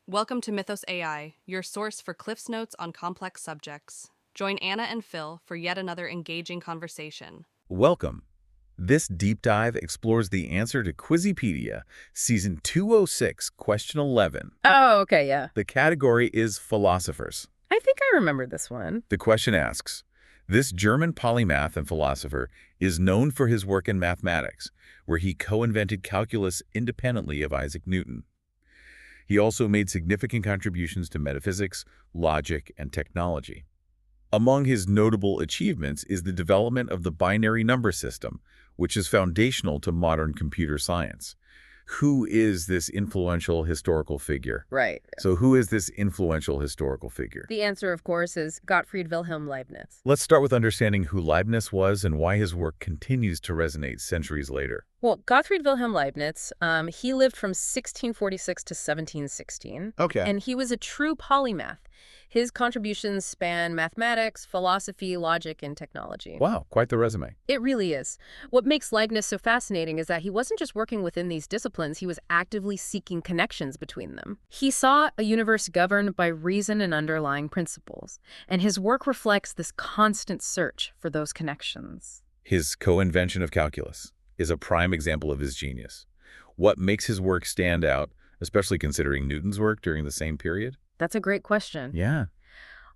Welcome to Mythos AI, your source for Cliff's Notes on complex subjects. Join Anna and Phil for yet another engaging conversation. Welcome. This deep dive explores the answer to Quizzypedia, Season 206, Question 11. Oh, okay, yeah. The category is Philosophers. I think I remember this one. The question asks, this German polymath and philosopher is known for his work in mathematics, where he co-invented calculus independently of Isaac Newton. He also made significant contributions to metaphysics, logic, and technology. Among his notable achievements is the development of the binary number system, which is foundational to modern computer science. Who is this influential historical figure? Right. So who is this influential historical figure? The answer, of course, is Gottfried Wilhelm Leibniz. Let's start with understanding who Leibniz was and why his work continues to resonate centuries later. Well, Gottfried Wilhelm Leibniz, he lived from 1646 to 1716. Okay. And he was a true polymath. His contributions span mathematics, philosophy, logic, and technology. Wow, quite the resume. It really is. What makes Leibniz so fascinating is that he wasn't just working within these disciplines, he was actively seeking connections between them. He saw a universe governed by reason and underlying principles, and his work reflects this constant search for those connections. His co-invention of calculus is a prime example of his genius. What makes his work stand out, especially considering Newton's work during the same period? That's a great question. Yeah.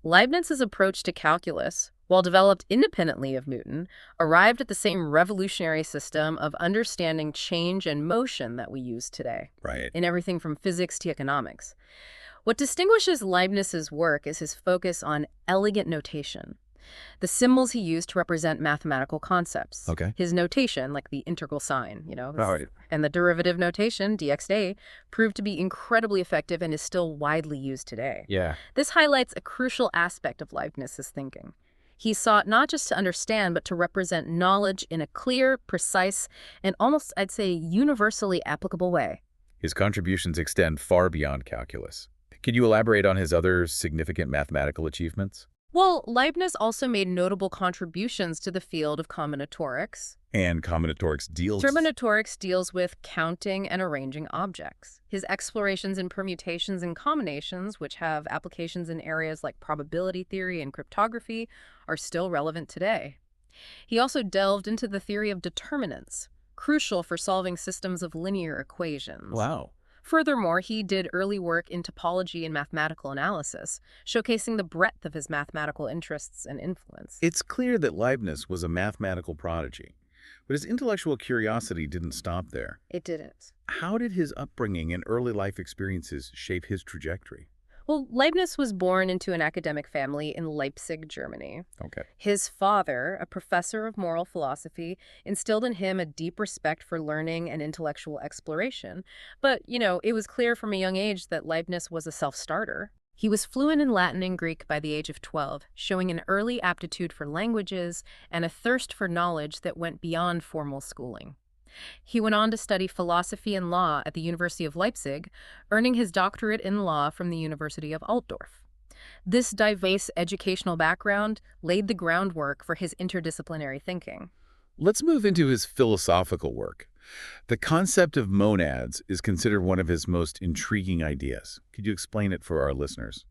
Leibniz's approach to calculus, while developed independently of Newton, arrived at the same revolutionary system of understanding change and motion that we use today, Right. in everything from physics to economics. What distinguishes Leibniz's work is his focus on elegant notation, the symbols he used to represent mathematical concepts. Okay. His notation, like the integral sign, Right. and the derivative notation, dxd, proved to be incredibly effective and is still widely used today. Yeah. This highlights a crucial aspect of Leibniz's thinking. He sought not just to understand, but to represent knowledge in a clear, precise, and almost, I'd say, universally applicable way. His contributions extend far beyond calculus. Can you elaborate on his other significant mathematical achievements? Well, Leibniz also made notable contributions to the field of combinatorics. And combinatorics deals... Combinatorics deals with counting and arranging objects. His explorations in permutations and combinations, which have applications in areas like probability theory and cryptography, are still relevant today. He also delved into the theory of determinants, crucial for solving systems of linear equations. Wow. Furthermore, he did early work in topology and mathematical analysis, showcasing the breadth of his mathematical interests and influence. It's clear that Leibniz was a mathematical prodigy, but his intellectual curiosity didn't stop there. It didn't. How did his upbringing and early life experiences shape his trajectory? Well, Leibniz was born into an academic family in Leipzig, Germany. Okay. His father, a professor of moral philosophy, instilled in him a deep respect for learning and intellectual exploration. But, it was clear from a young age that Leibniz was a self-starter. He was fluent in Latin and Greek by the age of 12, showing an early aptitude for languages and a thirst for knowledge that went beyond formal schooling. He went on to study philosophy and law at the University of Leipzig, earning his doctorate in law from the University of Altdorf. This diverse educational background laid the groundwork for his interdisciplinary thinking. Let's move into his philosophical work. The concept of monads is considered one of his most intriguing ideas. Could you explain it for our listeners?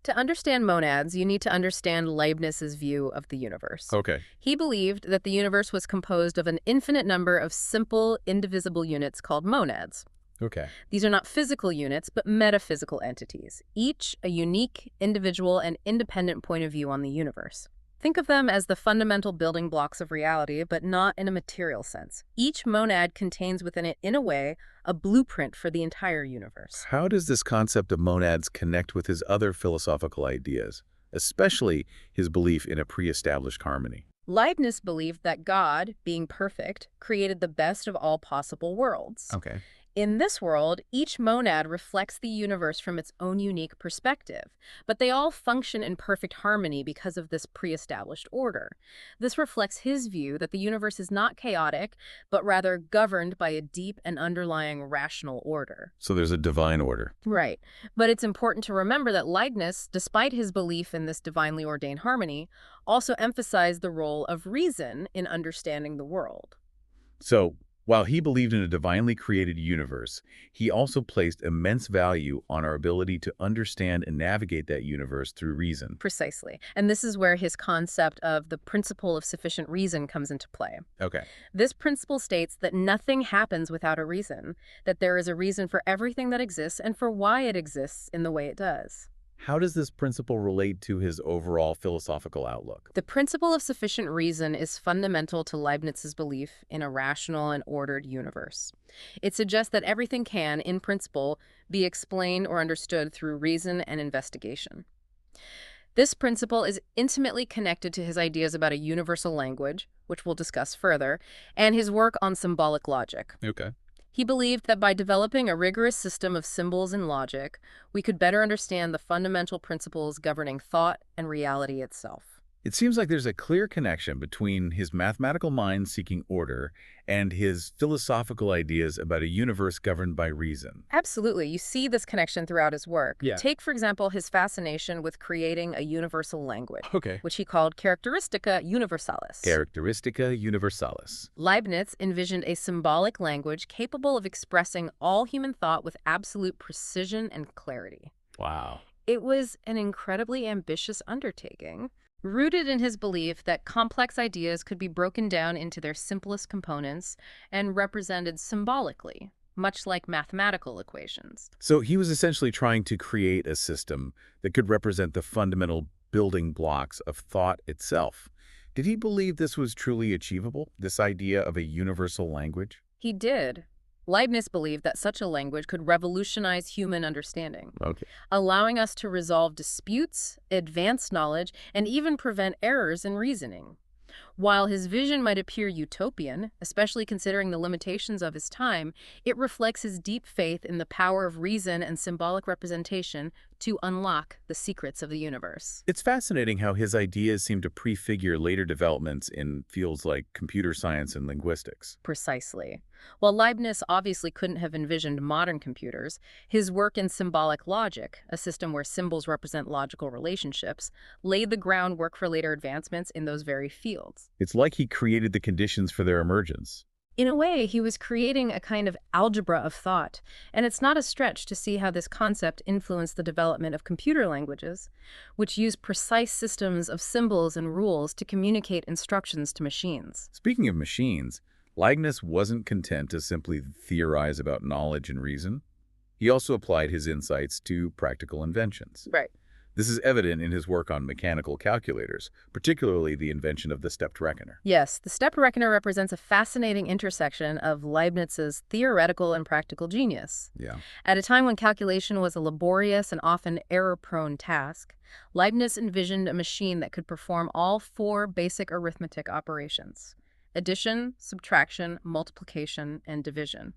To understand monads, you need to understand Leibniz's view of the universe. Okay. He believed that the universe was composed of an infinite number of simple, indivisible units called monads. Okay. These are not physical units, but metaphysical entities, each a unique, individual, and independent point of view on the universe. Think of them as the fundamental building blocks of reality, but not in a material sense. Each monad contains within it, in a way, a blueprint for the entire universe. How does this concept of monads connect with his other philosophical ideas, especially his belief in a pre-established harmony? Leibniz believed that God, being perfect, created the best of all possible worlds. Okay. In this world, each monad reflects the universe from its own unique perspective, but they all function in perfect harmony because of this pre-established order. This reflects his view that the universe is not chaotic, but rather governed by a deep and underlying rational order. So there's a divine order. Right. But it's important to remember that Leibniz, despite his belief in this divinely ordained harmony, also emphasized the role of reason in understanding the world. So While he believed in a divinely created universe, he also placed immense value on our ability to understand and navigate that universe through reason. Precisely. And this is where his concept of the principle of sufficient reason comes into play. Okay. This principle states that nothing happens without a reason, that there is a reason for everything that exists and for why it exists in the way it does. How does this principle relate to his overall philosophical outlook? The principle of sufficient reason is fundamental to Leibniz's belief in a rational and ordered universe. It suggests that everything can, in principle, be explained or understood through reason and investigation. This principle is intimately connected to his ideas about a universal language, which we'll discuss further, and his work on symbolic logic. Okay. He believed that by developing a rigorous system of symbols and logic, we could better understand the fundamental principles governing thought and reality itself. It seems like there's a clear connection between his mathematical mind seeking order and his philosophical ideas about a universe governed by reason. Absolutely. You see this connection throughout his work. Yeah. Take, for example, his fascination with creating a universal language, Okay. which he called Characteristica Universalis. Characteristica Universalis. Leibniz envisioned a symbolic language capable of expressing all human thought with absolute precision and clarity. Wow. It was an incredibly ambitious undertaking, rooted in his belief that complex ideas could be broken down into their simplest components and represented symbolically, much like mathematical equations. So he was essentially trying to create a system that could represent the fundamental building blocks of thought itself. Did he believe this was truly achievable, this idea of a universal language? He did. Leibniz believed that such a language could revolutionize human understanding, Okay. allowing us to resolve disputes, advance knowledge, and even prevent errors in reasoning. While his vision might appear utopian, especially considering the limitations of his time, it reflects his deep faith in the power of reason and symbolic representation to unlock the secrets of the universe. It's fascinating how his ideas seem to prefigure later developments in fields like computer science and linguistics. Precisely. While Leibniz obviously couldn't have envisioned modern computers, his work in symbolic logic, a system where symbols represent logical relationships, laid the groundwork for later advancements in those very fields. It's like he created the conditions for their emergence. In a way, he was creating a kind of algebra of thought, and it's not a stretch to see how this concept influenced the development of computer languages, which use precise systems of symbols and rules to communicate instructions to machines. Speaking of machines, Leibniz wasn't content to simply theorize about knowledge and reason. He also applied his insights to practical inventions. Right. This is evident in his work on mechanical calculators, particularly the invention of the stepped reckoner. Yes, the stepped reckoner represents a fascinating intersection of Leibniz's theoretical and practical genius. Yeah. At a time when calculation was a laborious and often error-prone task, Leibniz envisioned a machine that could perform all four basic arithmetic operations: addition, subtraction, multiplication, and division.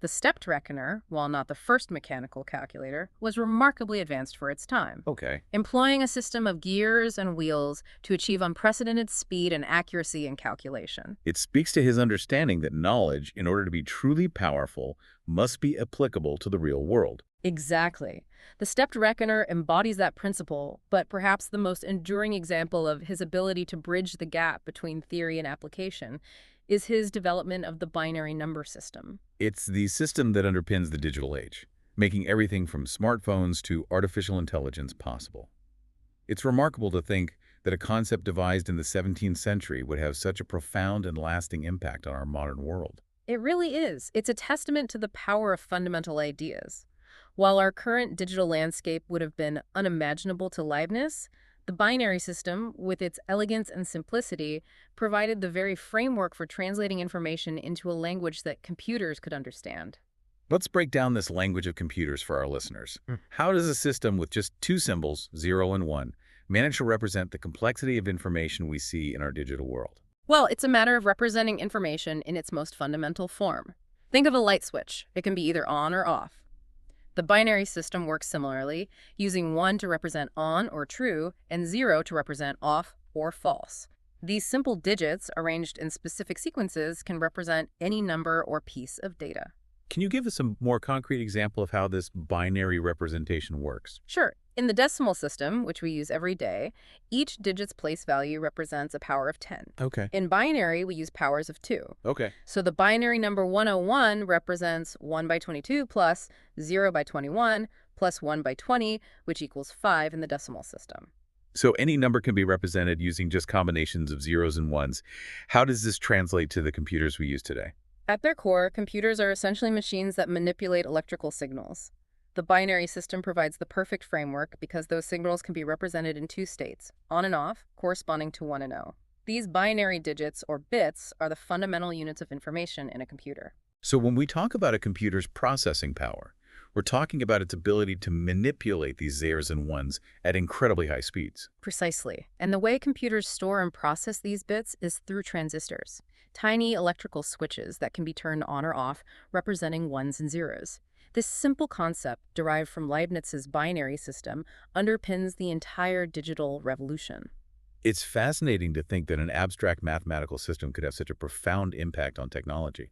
The stepped reckoner, while not the first mechanical calculator, was remarkably advanced for its time, Okay. employing a system of gears and wheels to achieve unprecedented speed and accuracy in calculation. It speaks to his understanding that knowledge, in order to be truly powerful, must be applicable to the real world. Exactly. The stepped reckoner embodies that principle, but perhaps the most enduring example of his ability to bridge the gap between theory and application is his development of the binary number system. It's the system that underpins the digital age, making everything from smartphones to artificial intelligence possible. It's remarkable to think that a concept devised in the 17th century would have such a profound and lasting impact on our modern world. It really is. It's a testament to the power of fundamental ideas. While our current digital landscape would have been unimaginable to Leibniz, the binary system, with its elegance and simplicity, provided the very framework for translating information into a language that computers could understand. Let's break down this language of computers for our listeners. How does a system with just two symbols, 0 and 1, manage to represent the complexity of information we see in our digital world? Well, it's a matter of representing information in its most fundamental form. Think of a light switch. It can be either on or off. The binary system works similarly, using 1 to represent on or true and 0 to represent off or false. These simple digits, arranged in specific sequences, can represent any number or piece of data. Can you give us a more concrete example of how this binary representation works? Sure. In the decimal system, which we use every day, each digit's place value represents a power of 10. Okay. In binary, we use powers of 2. Okay. So the binary number 101 represents 1 by 22 plus 0 by 21 plus 1 by 20, which equals 5 in the decimal system. So any number can be represented using just combinations of zeros and ones. How does this translate to the computers we use today? At their core, computers are essentially machines that manipulate electrical signals. The binary system provides the perfect framework because those signals can be represented in two states, on and off, corresponding to 1 and 0. These binary digits, or bits, are the fundamental units of information in a computer. So when we talk about a computer's processing power, we're talking about its ability to manipulate these zeros and ones at incredibly high speeds. Precisely. And the way computers store and process these bits is through transistors, tiny electrical switches that can be turned on or off, representing ones and zeros. This simple concept, derived from Leibniz's binary system, underpins the entire digital revolution. It's fascinating to think that an abstract mathematical system could have such a profound impact on technology.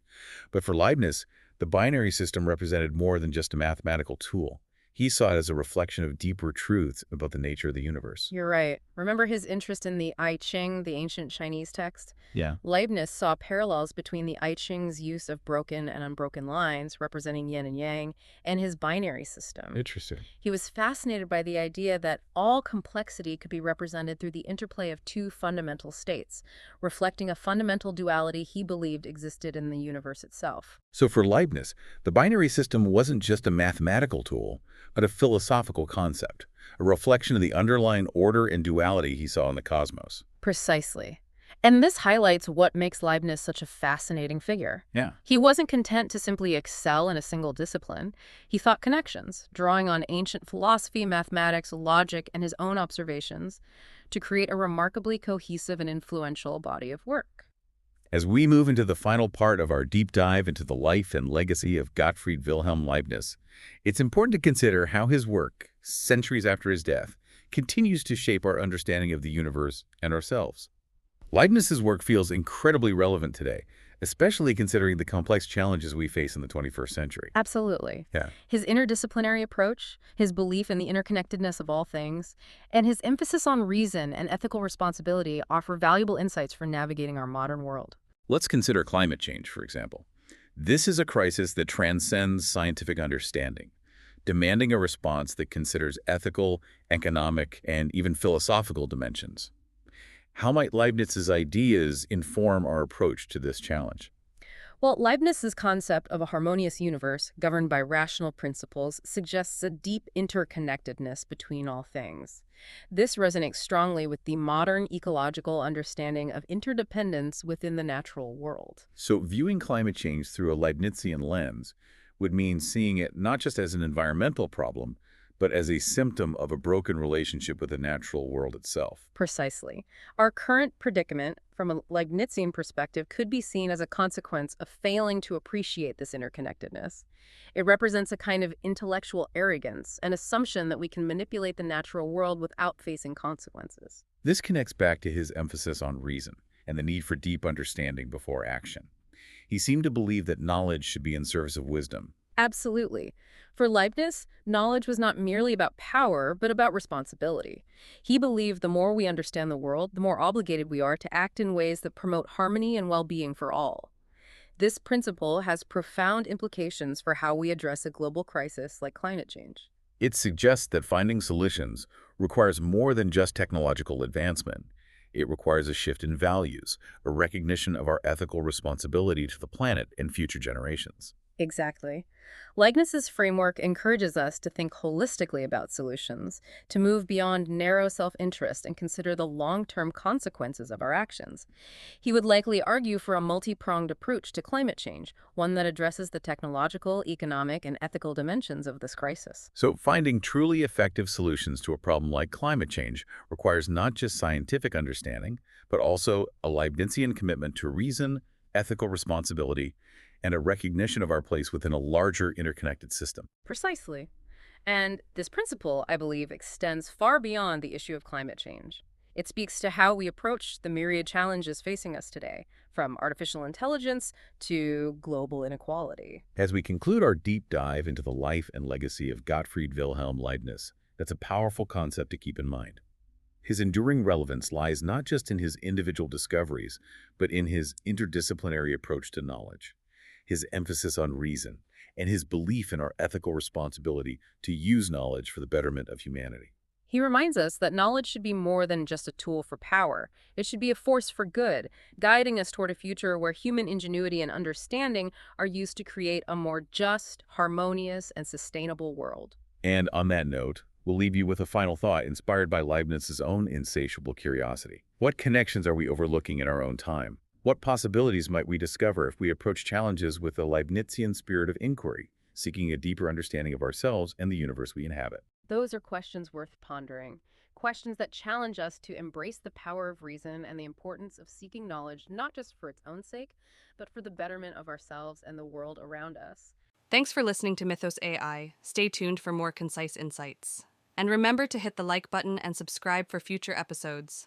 But for Leibniz, the binary system represented more than just a mathematical tool. He saw it as a reflection of deeper truths about the nature of the universe. You're right. Remember his interest in the I Ching, the ancient Chinese text? Yeah. Leibniz saw parallels between the I Ching's use of broken and unbroken lines, representing yin and yang, and his binary system. Interesting. He was fascinated by the idea that all complexity could be represented through the interplay of two fundamental states, reflecting a fundamental duality he believed existed in the universe itself. So for Leibniz, the binary system wasn't just a mathematical tool, but a philosophical concept, a reflection of the underlying order and duality he saw in the cosmos. Precisely. And this highlights what makes Leibniz such a fascinating figure. Yeah. He wasn't content to simply excel in a single discipline. He thought connections, drawing on ancient philosophy, mathematics, logic, and his own observations to create a remarkably cohesive and influential body of work. As we move into the final part of our deep dive into the life and legacy of Gottfried Wilhelm Leibniz, it's important to consider how his work, centuries after his death, continues to shape our understanding of the universe and ourselves. Leibniz's work feels incredibly relevant today, especially considering the complex challenges we face in the 21st century. Absolutely. Yeah. His interdisciplinary approach, his belief in the interconnectedness of all things, and his emphasis on reason and ethical responsibility offer valuable insights for navigating our modern world. Let's consider climate change, for example. This is a crisis that transcends scientific understanding, demanding a response that considers ethical, economic, and even philosophical dimensions. How might Leibniz's ideas inform our approach to this challenge? Well, Leibniz's concept of a harmonious universe governed by rational principles suggests a deep interconnectedness between all things. This resonates strongly with the modern ecological understanding of interdependence within the natural world. So viewing climate change through a Leibnizian lens would mean seeing it not just as an environmental problem, but as a symptom of a broken relationship with the natural world itself. Precisely. Our current predicament, from a Leibnizian perspective, could be seen as a consequence of failing to appreciate this interconnectedness. It represents a kind of intellectual arrogance, an assumption that we can manipulate the natural world without facing consequences. This connects back to his emphasis on reason and the need for deep understanding before action. He seemed to believe that knowledge should be in service of wisdom. Absolutely. For Leibniz, knowledge was not merely about power, but about responsibility. He believed the more we understand the world, the more obligated we are to act in ways that promote harmony and well-being for all. This principle has profound implications for how we address a global crisis like climate change. It suggests that finding solutions requires more than just technological advancement. It requires a shift in values, a recognition of our ethical responsibility to the planet and future generations. Exactly. Leibniz's framework encourages us to think holistically about solutions, to move beyond narrow self-interest and consider the long-term consequences of our actions. He would likely argue for a multi-pronged approach to climate change, one that addresses the technological, economic, and ethical dimensions of this crisis. So finding truly effective solutions to a problem like climate change requires not just scientific understanding, but also a Leibnizian commitment to reason, ethical responsibility, and a recognition of our place within a larger interconnected system. Precisely. And this principle, I believe, extends far beyond the issue of climate change. It speaks to how we approach the myriad challenges facing us today, from artificial intelligence to global inequality. As we conclude our deep dive into the life and legacy of Gottfried Wilhelm Leibniz, That's a powerful concept to keep in mind. His enduring relevance lies not just in his individual discoveries, but in his interdisciplinary approach to knowledge, his emphasis on reason, and his belief in our ethical responsibility to use knowledge for the betterment of humanity. He reminds us that knowledge should be more than just a tool for power. It should be a force for good, guiding us toward a future where human ingenuity and understanding are used to create a more just, harmonious, and sustainable world. And on that note, we'll leave you with a final thought inspired by Leibniz's own insatiable curiosity. What connections are we overlooking in our own time? What possibilities might we discover if we approach challenges with a Leibnizian spirit of inquiry, seeking a deeper understanding of ourselves and the universe we inhabit? Those are questions worth pondering. Questions that challenge us to embrace the power of reason and the importance of seeking knowledge not just for its own sake, but for the betterment of ourselves and the world around us. Thanks for listening to Mythos AI. Stay tuned for more concise insights. And remember to hit the like button and subscribe for future episodes.